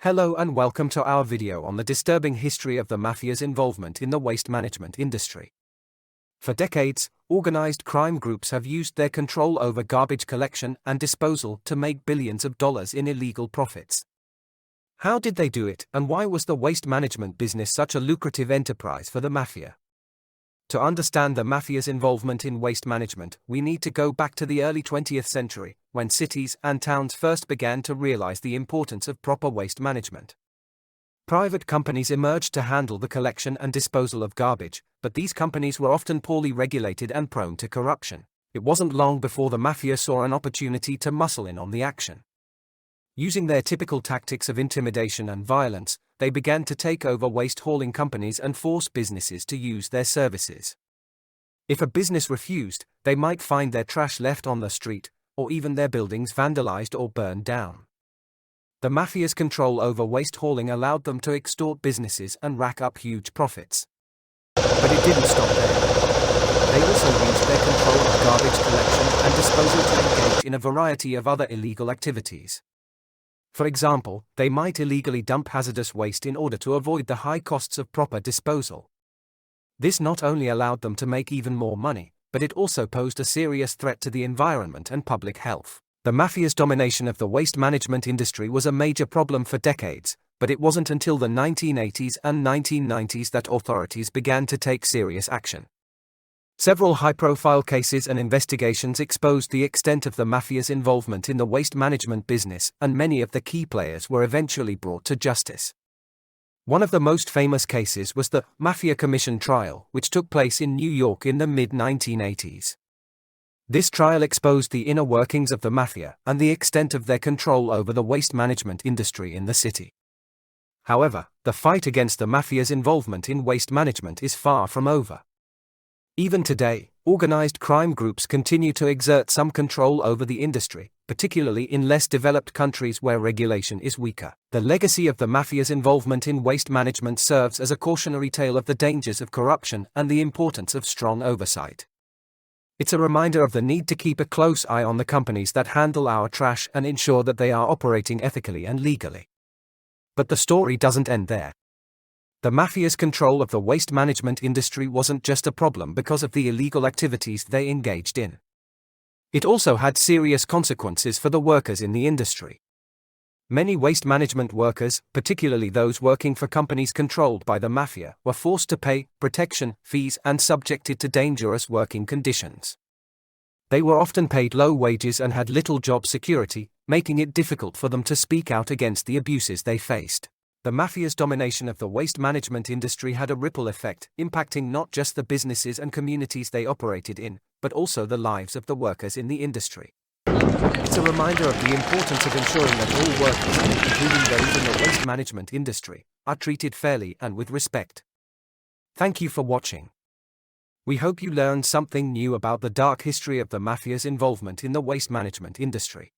Hello and welcome to our video on the disturbing history of the Mafia's involvement in the waste management industry. For decades, organized crime groups have used their control over garbage collection and disposal to make billions of dollars in illegal profits. How did they do it, and why was the waste management business such a lucrative enterprise for the Mafia? To understand the Mafia's involvement in waste management, we need to go back to the early 20th century, when cities and towns first began to realize the importance of proper waste management. Private companies emerged to handle the collection and disposal of garbage, but these companies were often poorly regulated and prone to corruption. It wasn't long before the Mafia saw an opportunity to muscle in on the action. Using their typical tactics of intimidation and violence, they began to take over waste hauling companies and force businesses to use their services. If a business refused, they might find their trash left on the street, or even their buildings vandalized or burned down. The Mafia's control over waste hauling allowed them to extort businesses and rack up huge profits. But it didn't stop there. They also used their control of garbage collection and disposal to engage in a variety of other illegal activities. For example, they might illegally dump hazardous waste in order to avoid the high costs of proper disposal. This not only allowed them to make even more money, but it also posed a serious threat to the environment and public health. The Mafia's domination of the waste management industry was a major problem for decades, but it wasn't until the 1980s and 1990s that authorities began to take serious action. Several high-profile cases and investigations exposed the extent of the Mafia's involvement in the waste management business, and many of the key players were eventually brought to justice. One of the most famous cases was the Mafia Commission trial, which took place in New York in the mid-1980s. This trial exposed the inner workings of the Mafia and the extent of their control over the waste management industry in the city. However, the fight against the Mafia's involvement in waste management is far from over. Even today, organized crime groups continue to exert some control over the industry, particularly in less developed countries where regulation is weaker. The legacy of the Mafia's involvement in waste management serves as a cautionary tale of the dangers of corruption and the importance of strong oversight. It's a reminder of the need to keep a close eye on the companies that handle our trash and ensure that they are operating ethically and legally. But the story doesn't end there. The Mafia's control of the waste management industry wasn't just a problem because of the illegal activities they engaged in. It also had serious consequences for the workers in the industry. Many waste management workers, particularly those working for companies controlled by the Mafia, were forced to pay protection fees and subjected to dangerous working conditions. They were often paid low wages and had little job security, making it difficult for them to speak out against the abuses they faced. The Mafia's domination of the waste management industry had a ripple effect, impacting not just the businesses and communities they operated in, but also the lives of the workers in the industry. It's a reminder of the importance of ensuring that all workers, including those in the waste management industry, are treated fairly and with respect. Thank you for watching. We hope you learned something new about the dark history of the Mafia's involvement in the waste management industry.